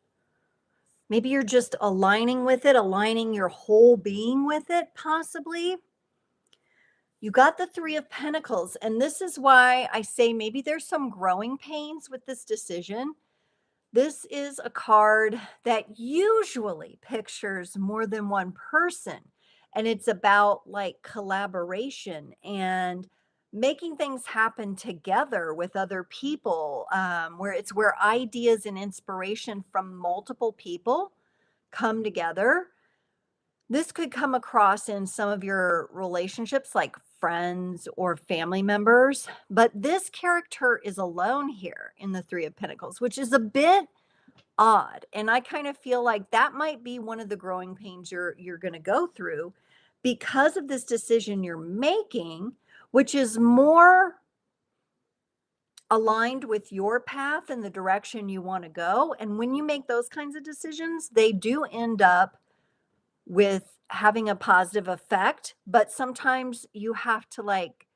Speaker 1: Maybe you're just aligning with it, aligning your whole being with it, possibly. You got the 3 of Pentacles, and this is why I say maybe there's some growing pains with this decision. This is a card that usually pictures more than one person, and it's about like collaboration and making things happen together with other people, where ideas and inspiration from multiple people come together. This could come across in some of your relationships, like friends or family members, but this character is alone here in the 3 of Pentacles, which is a bit odd. And I kind of feel like that might be one of the growing pains you're going to go through because of this decision you're making, which is more aligned with your path and the direction you want to go. And when you make those kinds of decisions, they do end up with having a positive effect, but sometimes you have to like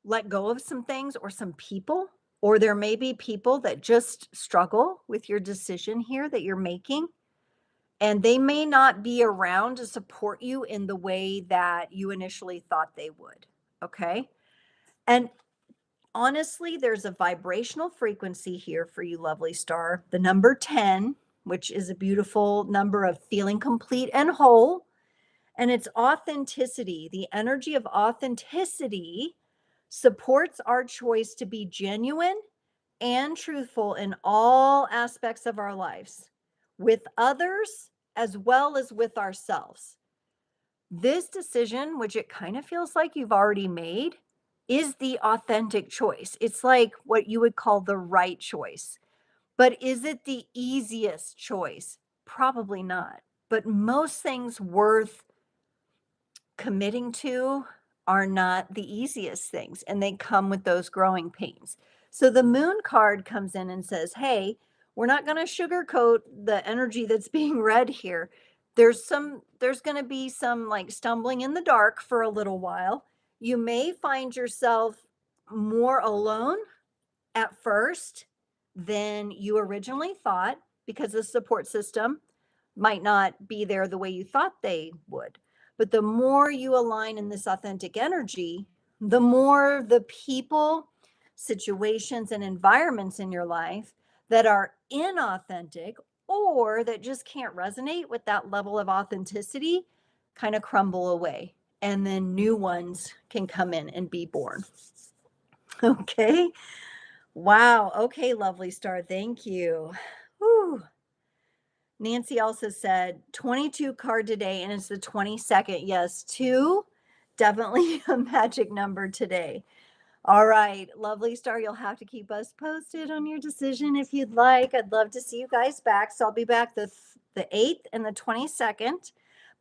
Speaker 1: let go of some things or some people, or there may be people that just struggle with your decision here that you're making, and they may not be around to support you in the way that you initially thought they would. Okay. And honestly, there's a vibrational frequency here for you, Lovely Star. The number 10, which is a beautiful number of feeling complete and whole. And it's authenticity. The energy of authenticity supports our choice to be genuine and truthful in all aspects of our lives, with others as well as with ourselves. This decision, which it kind of feels like you've already made, is the authentic choice. It's like what you would call the right choice. But is it the easiest choice? Probably not. But most things worth committing to are not the easiest things, and they come with those growing pains. So the moon card comes in and says, hey, we're not going to sugarcoat the energy that's being read here. There's going to be some like stumbling in the dark for a little while. You may find yourself more alone at first than you originally thought because the support system might not be there the way you thought they would. But the more you align in this authentic energy, the more the people, situations, and environments in your life that are inauthentic or that just can't resonate with that level of authenticity kind of crumble away. And then new ones can come in and be born. Okay. Wow. Okay, Lovely Star. Thank you. Whew. Nancy also said 22 card today, and it's the 22nd. Yes, 2, definitely a magic number today. All right, Lovely Star, you'll have to keep us posted on your decision if you'd like. I'd love to see you guys back. So I'll be back the 8th and the 22nd.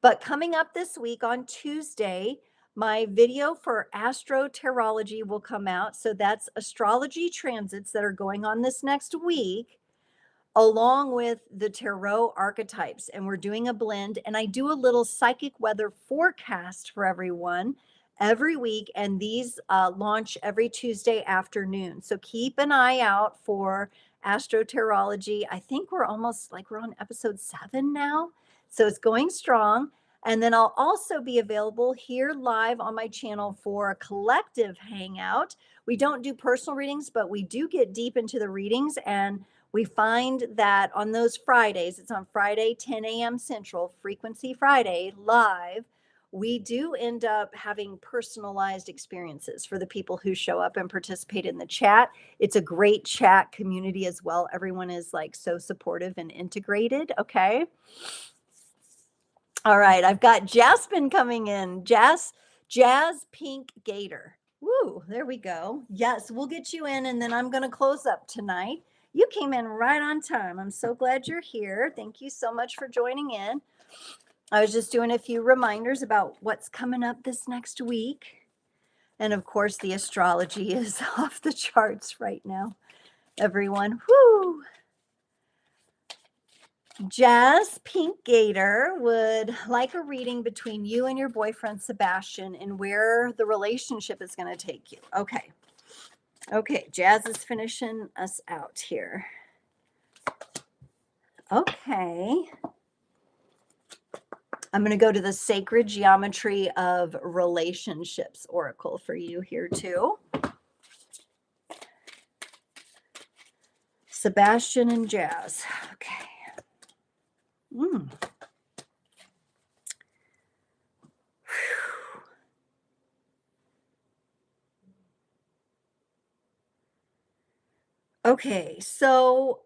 Speaker 1: But coming up this week on Tuesday, My video for Astrotarology will come out. So that's astrology transits that are going on this next week, along with the tarot archetypes. And we're doing a blend. And I do a little psychic weather forecast for everyone every week. And these launch every Tuesday afternoon. So keep an eye out for Astrotarology. I think we're almost like we're on episode 7 now. So it's going strong. And then I'll also be available here live on my channel for a collective hangout. We don't do personal readings, but we do get deep into the readings. And we find that on those Fridays, it's on Friday, 10 a.m. Central, Frequency Friday, live, we do end up having personalized experiences for the people who show up and participate in the chat. It's a great chat community as well. Everyone is like so supportive and integrated. Okay. All right, I've got Jasmine coming in. Jazz Pink Gator. Woo, there we go. Yes, we'll get you in, and then I'm going to close up tonight. You came in right on time. I'm so glad you're here. Thank you so much for joining in. I was just doing a few reminders about what's coming up this next week. And of course, the astrology is off the charts right now. Everyone, whoo. Jazz Pink Gator would like a reading between you and your boyfriend, Sebastian, and where the relationship is going to take you. Okay. Okay. Jazz is finishing us out here. Okay. I'm going to go to the Sacred Geometry of Relationships Oracle for you here too. Sebastian and Jazz. Okay. Okay, so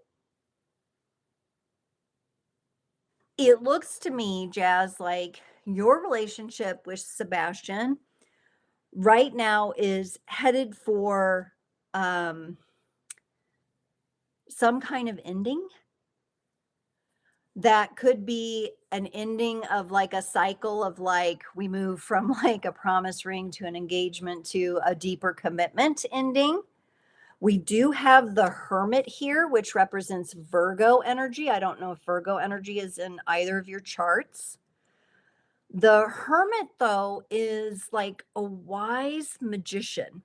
Speaker 1: it looks to me, Jazz, like your relationship with Sebastian right now is headed for some kind of ending. That could be an ending of like a cycle of like we move from like a promise ring to an engagement to a deeper commitment ending. We do have the Hermit here, which represents Virgo energy. I don't know if Virgo energy is in either of your charts. The Hermit, though, is like a wise magician.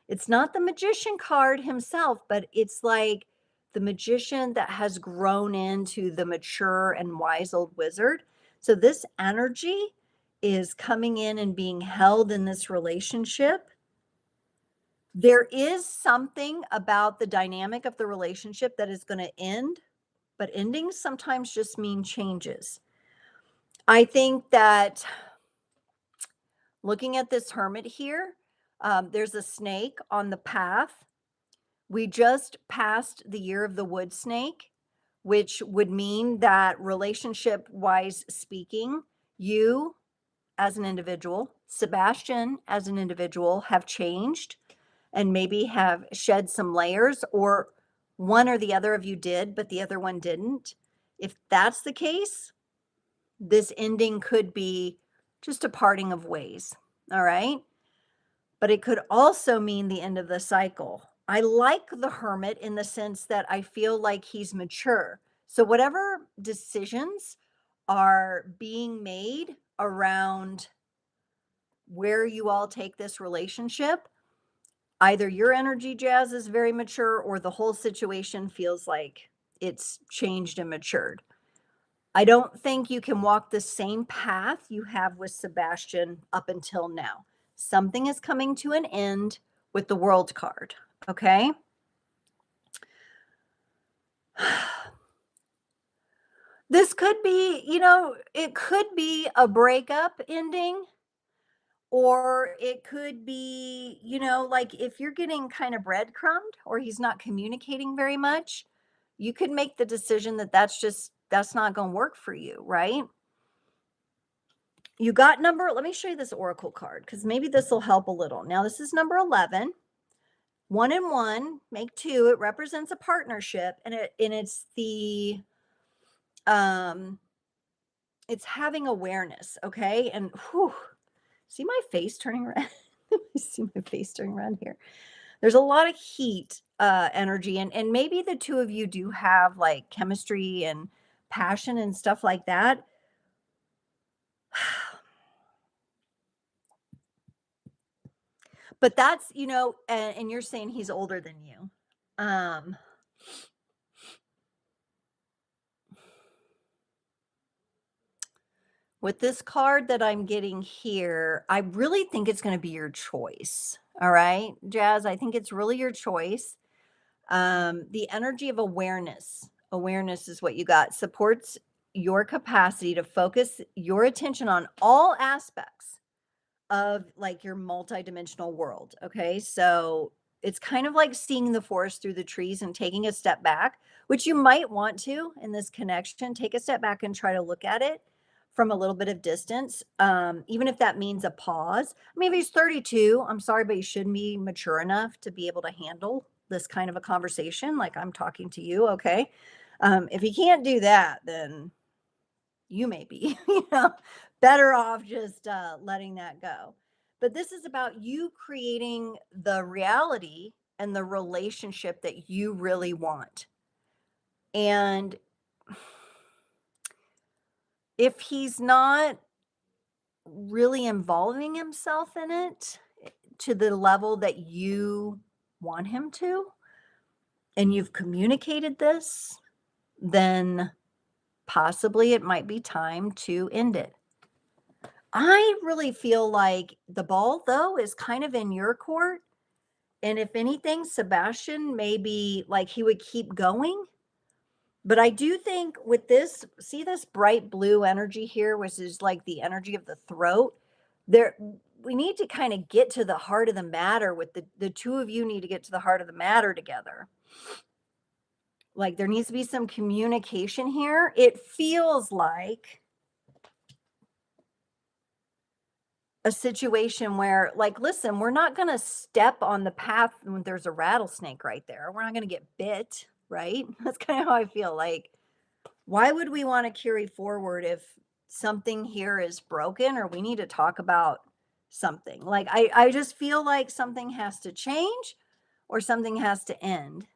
Speaker 1: It's not the magician card himself, but it's like the magician that has grown into the mature and wise old wizard. So this energy is coming in and being held in this relationship. There is something about the dynamic of the relationship that is going to end, but endings sometimes just mean changes. I think that looking at this Hermit here, there's a snake on the path. We just passed the year of the wood snake, which would mean that relationship wise speaking, you as an individual, Sebastian as an individual have changed and maybe have shed some layers, or one or the other of you did, but the other one didn't. If that's the case, this ending could be just a parting of ways. All right. But it could also mean the end of the cycle. I like the Hermit in the sense that I feel like he's mature. So whatever decisions are being made around where you all take this relationship, either your energy, Jazz, is very mature, or the whole situation feels like it's changed and matured. I don't think you can walk the same path you have with Sebastian up until now. Something is coming to an end with the World card, okay? This could be, it could be a breakup ending, or it could be, like if you're getting kind of breadcrumbed or he's not communicating very much, you could make the decision that that's not going to work for you, right? You got let me show you this oracle card because maybe this will help a little. Now, this is number 11. 1 and 1 make 2. It represents a partnership, and it's the it's having awareness, okay? And See my face turning red? See my face turning red here. There's a lot of heat energy, and maybe the two of you do have like chemistry and passion and stuff like that. But that's, and you're saying he's older than you. Um, with this card that I'm getting here, I really think it's going to be your choice. All right, Jazz, I think it's really your choice. The energy of awareness. Awareness is what you got. Supports your capacity to focus your attention on all aspects of like your multidimensional world. Okay. So it's kind of like seeing the forest through the trees and taking a step back, which you might want to in this connection. Take a step back and try to look at it from a little bit of distance, even if that means a pause. I mean, if he's 32, I'm sorry, but he should be mature enough to be able to handle this kind of a conversation like I'm talking to you. Okay. If he can't do that, then you may be, better off just letting that go. But this is about you creating the reality and the relationship that you really want. And if he's not really involving himself in it to the level that you want him to, and you've communicated this, then possibly it might be time to end it. I really feel like the ball, though, is kind of in your court. And if anything, Sebastian maybe like he would keep going. But I do think with this, see this bright blue energy here, which is like the energy of the throat. There, we need to kind of get to the heart of the matter with the two of you need to get to the heart of the matter together. Like there needs to be some communication here. It feels like a situation where like listen, we're not going to step on the path when there's a rattlesnake right there. We're not going to get bit, right? That's kind of how I feel. Like why would we want to carry forward if something here is broken or we need to talk about something? Like I just feel like something has to change or something has to end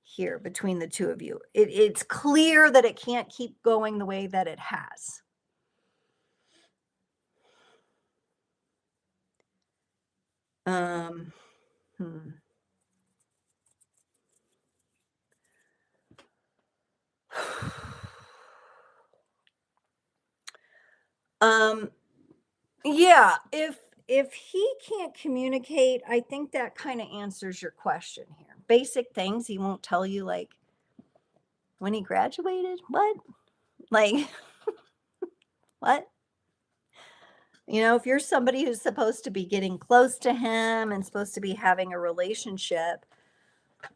Speaker 1: here between the two of you. It's clear that it can't keep going the way that it has. um hmm. um Yeah, if he can't communicate, I think that kind of answers your question here. Basic things he won't tell you, like when he graduated, what? Like what? If you're somebody who's supposed to be getting close to him and supposed to be having a relationship,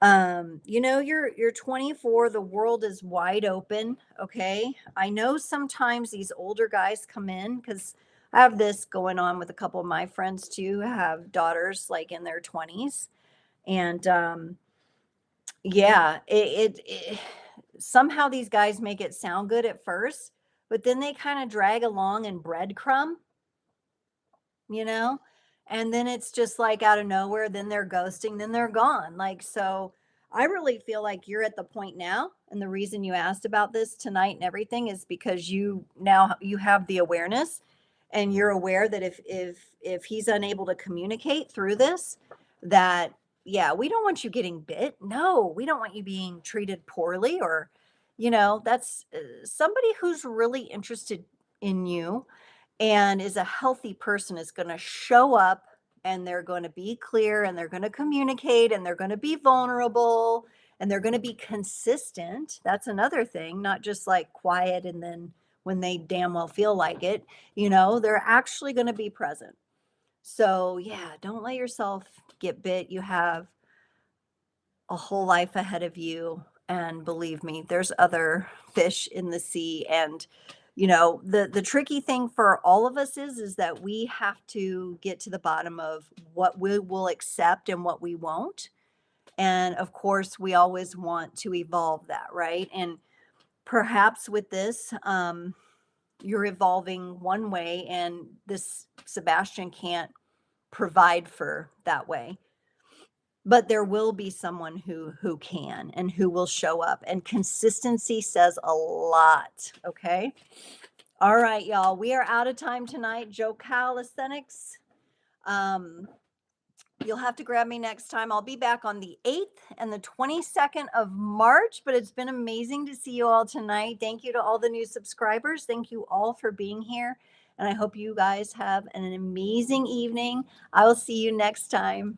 Speaker 1: you're 24, the world is wide open, okay? I know sometimes these older guys come in because I have this going on with a couple of my friends too, who have daughters like in their 20s. And yeah, somehow these guys make it sound good at first, but then they kind of drag along and breadcrumb, you know? And then it's just like out of nowhere, then they're ghosting, then they're gone. Like, so I really feel like you're at the point now. And the reason you asked about this tonight and everything is because you have the awareness and you're aware that if he's unable to communicate through this, that yeah, we don't want you getting bit. No, we don't want you being treated poorly or, that's somebody who's really interested in you and is a healthy person is going to show up and they're going to be clear and they're going to communicate and they're going to be vulnerable and they're going to be consistent. That's another thing, not just like quiet and then when they damn well feel like it, they're actually going to be present. So, yeah, don't let yourself get bit. You have a whole life ahead of you. And believe me, there's other fish in the sea. And, the tricky thing for all of us is that we have to get to the bottom of what we will accept and what we won't. And of course, we always want to evolve that, right? And perhaps with this, you're evolving one way and this Sebastian can't provide for that way. But there will be someone who can and who will show up, and consistency says a lot, okay? All right, y'all, we are out of time tonight. Joe Calisthenics. You'll have to grab me next time. I'll be back on the 8th and the 22nd of March, but it's been amazing to see you all tonight. Thank you to all the new subscribers. Thank you all for being here. And I hope you guys have an amazing evening. I will see you next time.